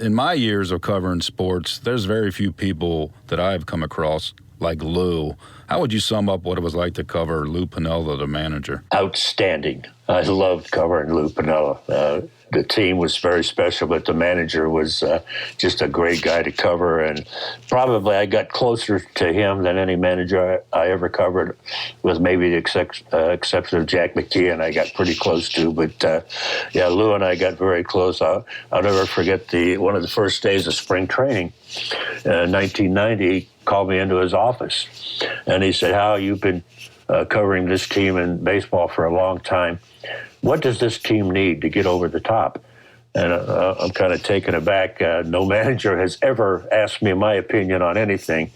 In my years of covering sports, there's very few people that I've come across like Lou. How would you sum up what it was like to cover Lou Piniella, the manager? Outstanding. I loved covering Lou Piniella. The team was very special, but the manager was just a great guy to cover. And probably I got closer to him than any manager I ever covered, with maybe the exception of Jack McKeon I got pretty close to. But, Lou and I got very close. I'll never forget one of the first days of spring training. 1990, he called me into his office, and he said, Hal, you've been covering this team in baseball for a long time. What does this team need to get over the top? And I'm kind of taken aback. No manager has ever asked me my opinion on anything.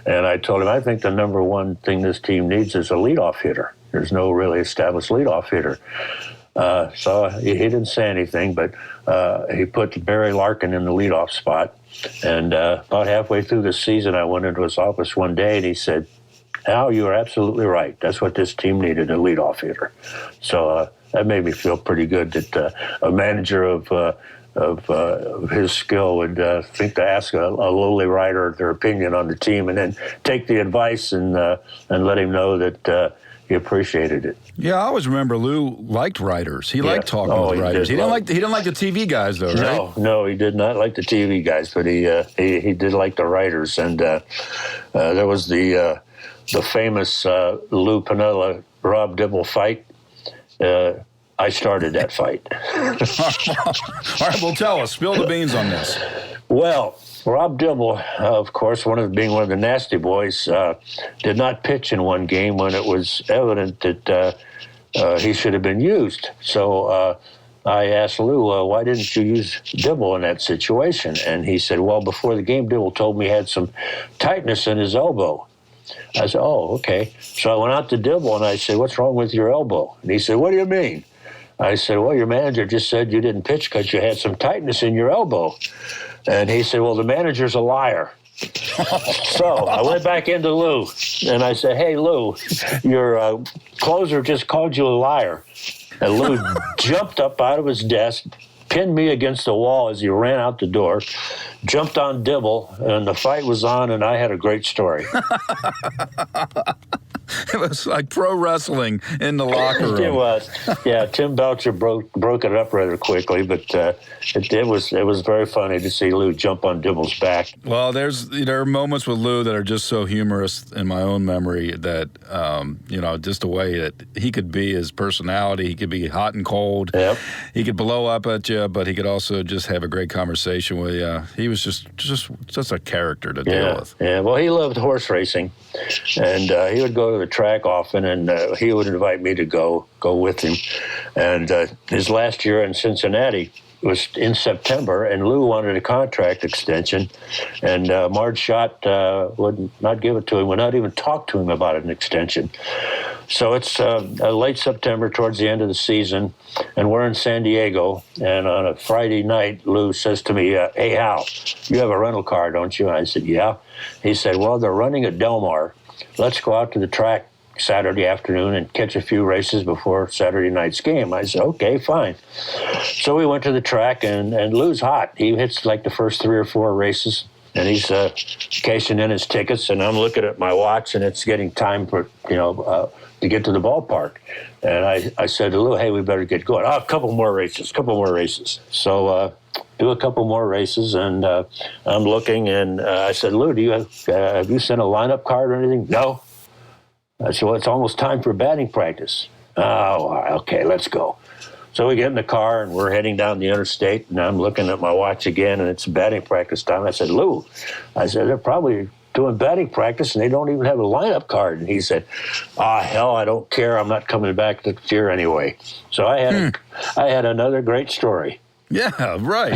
And I told him, I think the number one thing this team needs is a leadoff hitter. There's no really established leadoff hitter. So he didn't say anything, but he put Barry Larkin in the leadoff spot. And about halfway through the season, I went into his office one day, and he said, Hal, you are absolutely right. That's what this team needed, a leadoff hitter. So that made me feel pretty good that a manager of his skill would think to ask a lowly writer their opinion on the team, and then take the advice and let him know that he appreciated it. Yeah, I always remember Lou liked writers. He liked talking with writers. He didn't like the TV guys, though, right? No, he did not like the TV guys, but he did like the writers. And there was the famous Lou Piniella Rob Dibble fight. I started that fight. All right, well, tell us. Spill the beans on this. Well, Rob Dibble, of course, being one of the Nasty Boys, did not pitch in one game when it was evident that he should have been used. So I asked Lou, why didn't you use Dibble in that situation? And he said, well, before the game, Dibble told me he had some tightness in his elbow. I said, oh, okay. So I went out to Dibble, and I said, what's wrong with your elbow? And he said, what do you mean? I said, well, your manager just said you didn't pitch because you had some tightness in your elbow. And he said, well, the manager's a liar. So I went back into Lou, and I said, hey, Lou, your closer just called you a liar. And Lou jumped up out of his desk, pinned me against the wall as he ran out the door, jumped on Dibble, and the fight was on, and I had a great story. It was like pro wrestling in the locker room. It was. Yeah, Tim Belcher broke it up rather quickly, but it was very funny to see Lou jump on Dibble's back. Well, there are moments with Lou that are just so humorous in my own memory that, just the way that he could be, his personality. He could be hot and cold. Yep. He could blow up at you, but he could also just have a great conversation with you. He was just a character to deal with. Yeah, well, he loved horse racing, and he would go to the track often, and he would invite me to go with him. And his last year in Cincinnati was in September, and Lou wanted a contract extension, and Marge Schott would not give it to him, would not even talk to him about an extension. So it's late September, towards the end of the season, and we're in San Diego, and on a Friday night, Lou says to me, "Hey, Hal, you have a rental car, don't you?" And I said, "Yeah." He said, "Well, they're running at Del Mar. Let's go out to the track Saturday afternoon and catch a few races before Saturday night's game." I said, "Okay, fine." So we went to the track, and Lou's hot. He hits like the first 3 or 4 races, and he's cashing in his tickets, and I'm looking at my watch, and it's getting time for, to get to the ballpark. And I said to Lou, "Hey, we better get going." "Oh, a couple more races. So do a couple more races, and I'm looking, and I said, "Lou, have you sent a lineup card or anything?" "No." I said, "Well, it's almost time for batting practice." "Oh, okay, let's go." So we get in the car, and we're heading down the interstate, and I'm looking at my watch again, and it's batting practice time. I said, "Lou," they're probably doing batting practice, and they don't even have a lineup card. And he said, "Hell, I don't care. I'm not coming back next year anyway." So I had another great story. Yeah, right.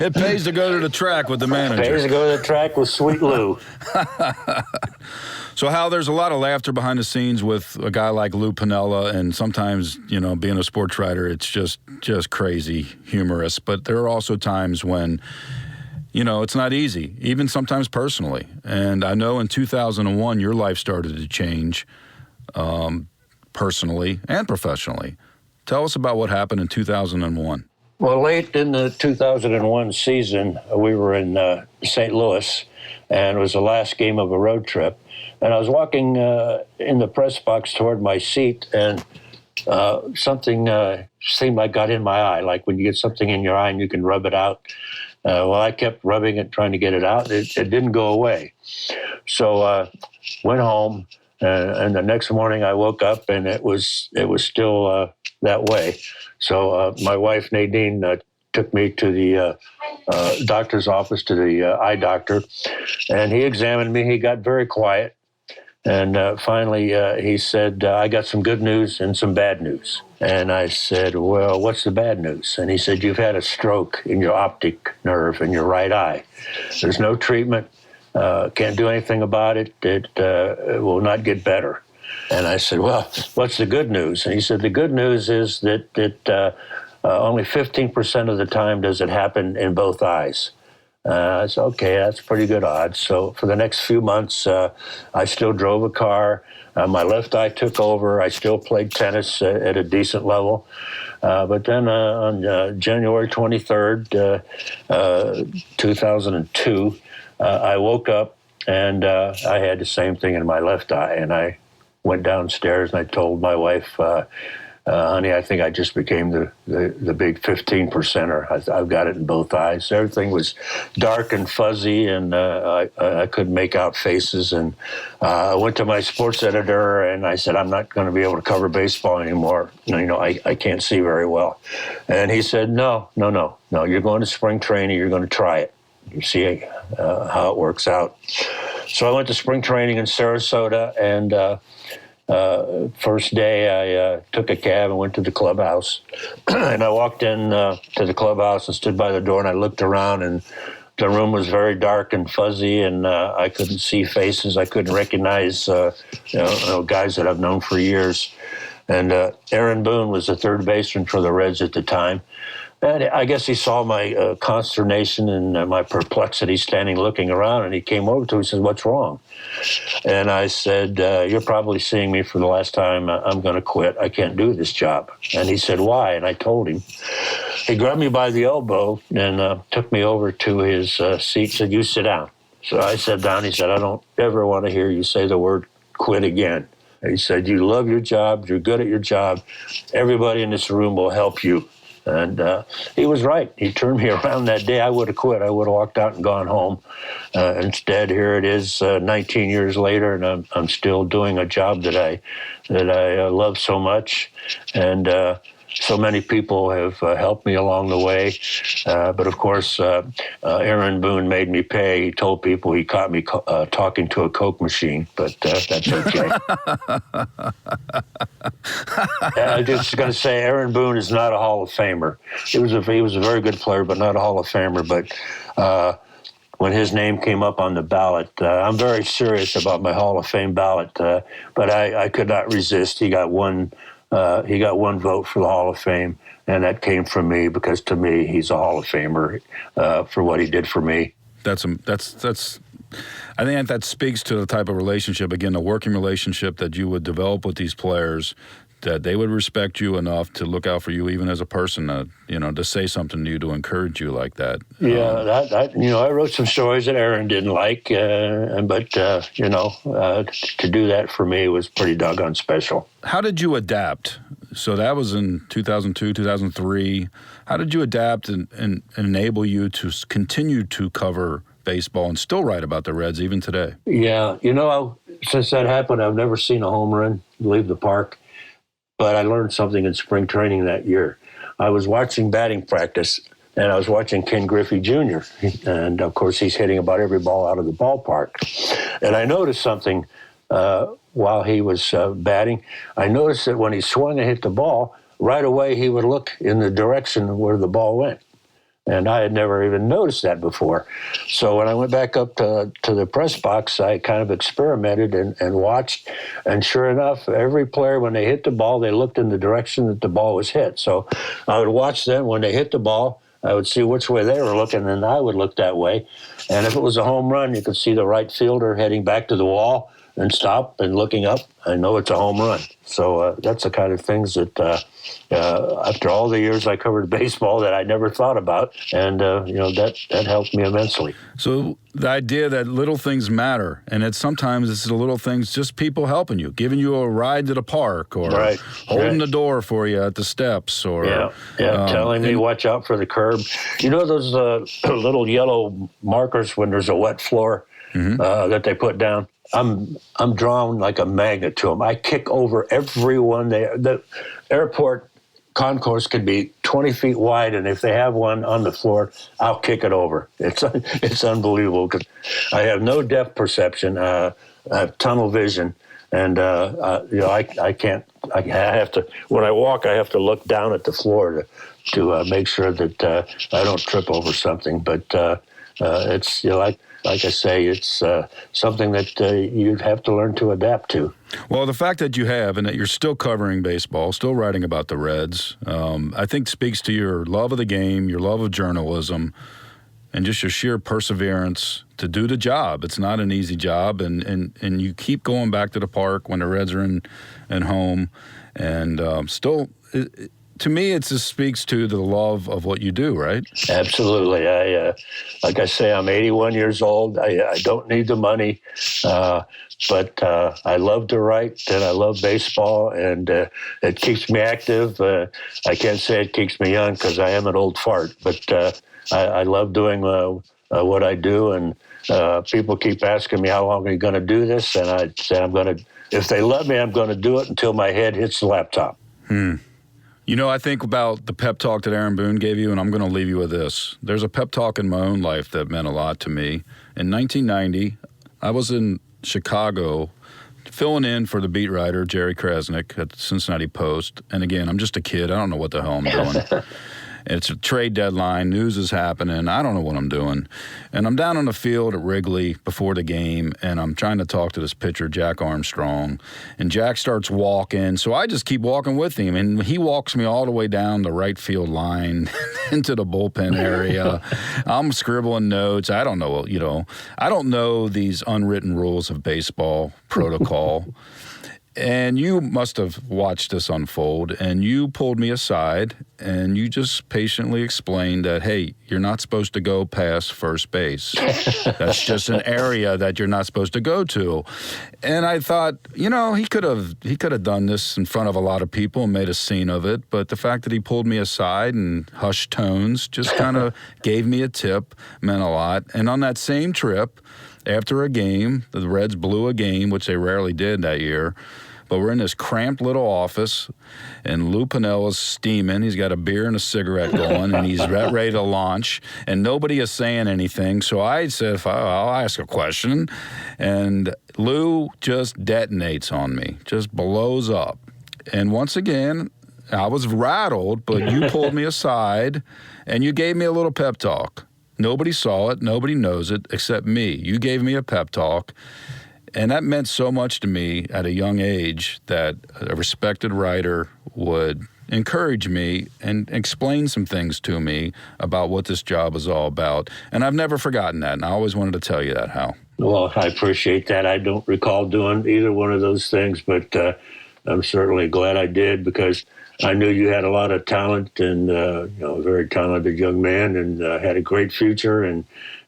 It pays to go to the track with the manager. It pays to go to the track with Sweet Lou. So, Hal, there's a lot of laughter behind the scenes with a guy like Lou Piniella, and sometimes, being a sports writer, it's just crazy humorous. But there are also times when, it's not easy, even sometimes personally. And I know in 2001, your life started to change personally and professionally. Tell us about what happened in 2001. Well, late in the 2001 season, we were in St. Louis, and it was the last game of a road trip. And I was walking in the press box toward my seat, and something seemed like got in my eye, like when you get something in your eye and you can rub it out. Well, I kept rubbing it, trying to get it out. It didn't go away. So went home, and the next morning I woke up, and it was still that way. So my wife, Nadine, took me to the doctor's office, to the eye doctor, and he examined me. He got very quiet. And finally, he said, "I got some good news and some bad news." And I said, "Well, what's the bad news?" And he said, "You've had a stroke in your optic nerve in your right eye. There's no treatment. Can't do anything about it. It will not get better." And I said, "Well, what's the good news?" And he said, "The good news is that only 15% of the time does it happen in both eyes." I said, "Okay, that's pretty good odds." So for the next few months, I still drove a car. My left eye took over. I still played tennis at a decent level. But then on January 23rd, 2002, I woke up, and I had the same thing in my left eye. And I went downstairs, and I told my wife, "Honey, I think I just became the big 15%er. I've got it in both eyes." Everything was dark and fuzzy, and I couldn't make out faces. And I went to my sports editor, and I said, "I'm not going to be able to cover baseball anymore. I can't see very well." And he said, No, you're going to spring training. You're going to try it. You see how it works out." So I went to spring training in Sarasota, and first day I took a cab and went to the clubhouse. And I walked in to the clubhouse and stood by the door, and I looked around, and the room was very dark and fuzzy, and I couldn't see faces. I couldn't recognize guys that I've known for years. And Aaron Boone was the third baseman for the Reds at the time. And I guess he saw my consternation and my perplexity standing looking around, and he came over to me and said, "What's wrong?" And I said, "You're probably seeing me for the last time. I'm going to quit. I can't do this job." And he said, "Why?" And I told him. He grabbed me by the elbow and took me over to his seat, said, "You sit down." So I sat down. He said, "I don't ever want to hear you say the word quit again. He said, you love your job, you're good at your job, everybody in this room will help you. And he was right. He turned me around that day. I would have quit. I would have walked out and gone home. Instead, here it is 19 years later, and I'm still doing a job that I love so much. And so many people have helped me along the way. But of course, Aaron Boone made me pay. He told people he caught me talking to a Coke machine, but that's okay. I'm just going to say Aaron Boone is not a Hall of Famer. He was a very good player, but not a Hall of Famer. But when his name came up on the ballot, I'm very serious about my Hall of Fame ballot, but I could not resist. He got one vote for the Hall of Fame, and that came from me because to me he's a Hall of Famer for what he did for me. I think that speaks to the type of relationship, again, the working relationship that you would develop with these players, that they would respect you enough to look out for you even as a person, to say something to you, to encourage you like that. Yeah, I wrote some stories that Aaron didn't like, but to do that for me was pretty doggone special. How did you adapt? So that was in 2002, 2003. How did you adapt and enable you to continue to cover baseball and still write about the Reds even today? Yeah, since that happened, I've never seen a home run leave the park. But I learned something in spring training that year. I was watching batting practice, and I was watching Ken Griffey Jr., and of course he's hitting about every ball out of the ballpark. And I noticed something while he was batting. I noticed that when he swung and hit the ball, right away he would look in the direction where the ball went. And I had never even noticed that before. So when I went back up to the press box, I kind of experimented and watched. And sure enough, every player, when they hit the ball, they looked in the direction that the ball was hit. So I would watch them. When they hit the ball, I would see which way they were looking, and I would look that way. And if it was a home run, you could see the right fielder heading back to the wall and stop and looking up. I know it's a home run. So that's the kind of things that after all the years I covered baseball that I never thought about, and that helped me immensely. So the idea that little things matter, and sometimes it's the little things, just people helping you, giving you a ride to the park, or holding the door for you at the steps, or telling me watch out for the curb. Those little yellow markers when there's a wet floor that they put down. I'm drawn like a magnet to them. I kick over everyone there. The airport concourse could be 20 feet wide, and if they have one on the floor, I'll kick it over. It's unbelievable because I have no depth perception. I have tunnel vision, and I can't. I have to, when I walk, I have to look down at the floor to make sure that I don't trip over something. But it's like I say, it's something that you'd have to learn to adapt to. Well, the fact that you have and that you're still covering baseball, still writing about the Reds, I think speaks to your love of the game, your love of journalism, and just your sheer perseverance to do the job. It's not an easy job, and you keep going back to the park when the Reds are in home, and still... To me, it just speaks to the love of what you do, right? Absolutely. Like I say, I'm 81 years old. I don't need the money, but I love to write, and I love baseball, and it keeps me active. I can't say it keeps me young because I am an old fart, but I love doing what I do, and people keep asking me, how long are you going to do this? And I say, if they let me, I'm going to do it until my head hits the laptop. I think about the pep talk that Aaron Boone gave you, and I'm going to leave you with this. There's a pep talk in my own life that meant a lot to me. In 1990, I was in Chicago filling in for the beat writer, Jerry Krasnick, at the Cincinnati Post. And again, I'm just a kid. I don't know what the hell I'm doing. It's a trade deadline. News is happening. I don't know what I'm doing. And I'm down on the field at Wrigley before the game, and I'm trying to talk to this pitcher, Jack Armstrong. And Jack starts walking, so I just keep walking with him. And he walks me all the way down the right field line into the bullpen area. I'm scribbling notes. I don't know, I don't know these unwritten rules of baseball protocol. And you must have watched this unfold, and you pulled me aside, and you just patiently explained that, hey, you're not supposed to go past first base. That's just an area that you're not supposed to go to. And I thought, he could have done this in front of a lot of people and made a scene of it, but the fact that he pulled me aside and hushed tones just kind of gave me a tip, meant a lot. And on that same trip, after a game, the Reds blew a game, which they rarely did that year. But we're in this cramped little office, and Lou Piniella's steaming. He's got a beer and a cigarette going, and he's ready to launch, and nobody is saying anything. So I said, I'll ask a question. And Lou just detonates on me, just blows up. And once again, I was rattled, but you pulled me aside, and you gave me a little pep talk. Nobody saw it. Nobody knows it except me. You gave me a pep talk. And that meant so much to me at a young age that a respected writer would encourage me and explain some things to me about what this job is all about. And I've never forgotten that, and I always wanted to tell you that, Hal. Well, I appreciate that. I don't recall doing either one of those things, but I'm certainly glad I did because I knew you had a lot of talent and, a very talented young man and had a great future. And,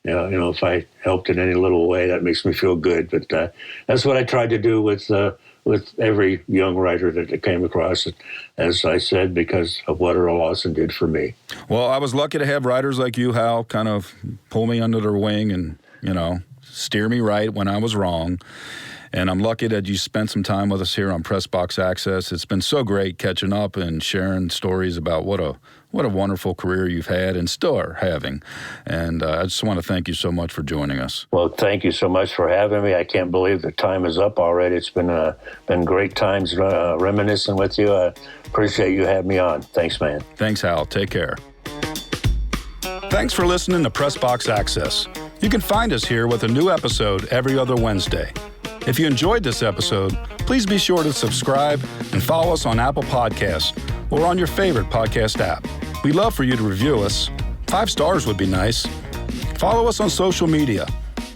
if I helped in any little way, that makes me feel good. But that's what I tried to do with every young writer that I came across, as I said, because of what Earl Lawson did for me. Well, I was lucky to have writers like you, Hal, kind of pull me under their wing and, steer me right when I was wrong. And I'm lucky that you spent some time with us here on Press Box Access. It's been so great catching up and sharing stories about what a wonderful career you've had and still are having. And I just want to thank you so much for joining us. Well, thank you so much for having me. I can't believe the time is up already. It's been great times reminiscing with you. I appreciate you having me on. Thanks, man. Thanks, Hal. Take care. Thanks for listening to Press Box Access. You can find us here with a new episode every other Wednesday. If you enjoyed this episode, please be sure to subscribe and follow us on Apple Podcasts or on your favorite podcast app. We'd love for you to review us. 5 stars would be nice. Follow us on social media.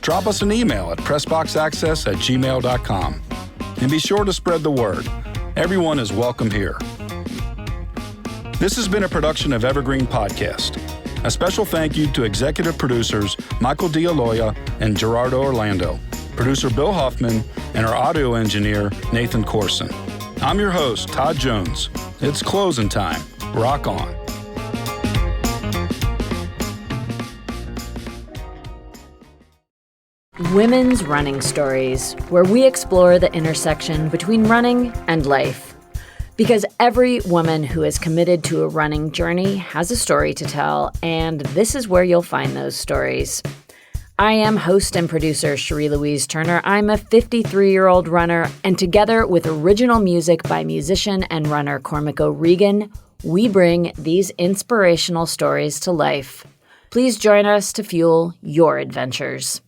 Drop us an email at pressboxaccess@gmail.com. And be sure to spread the word. Everyone is welcome here. This has been a production of Evergreen Podcast. A special thank you to executive producers Michael D'Aloia and Gerardo Orlando, producer Bill Huffman, and our audio engineer, Nathan Corson. I'm your host, Todd Jones. It's closing time. Rock on. Women's Running Stories, where we explore the intersection between running and life. Because every woman who is committed to a running journey has a story to tell, and this is where you'll find those stories. I am host and producer Cherie Louise Turner. I'm a 53-year-old runner, and together with original music by musician and runner Cormac O'Regan, we bring these inspirational stories to life. Please join us to fuel your adventures.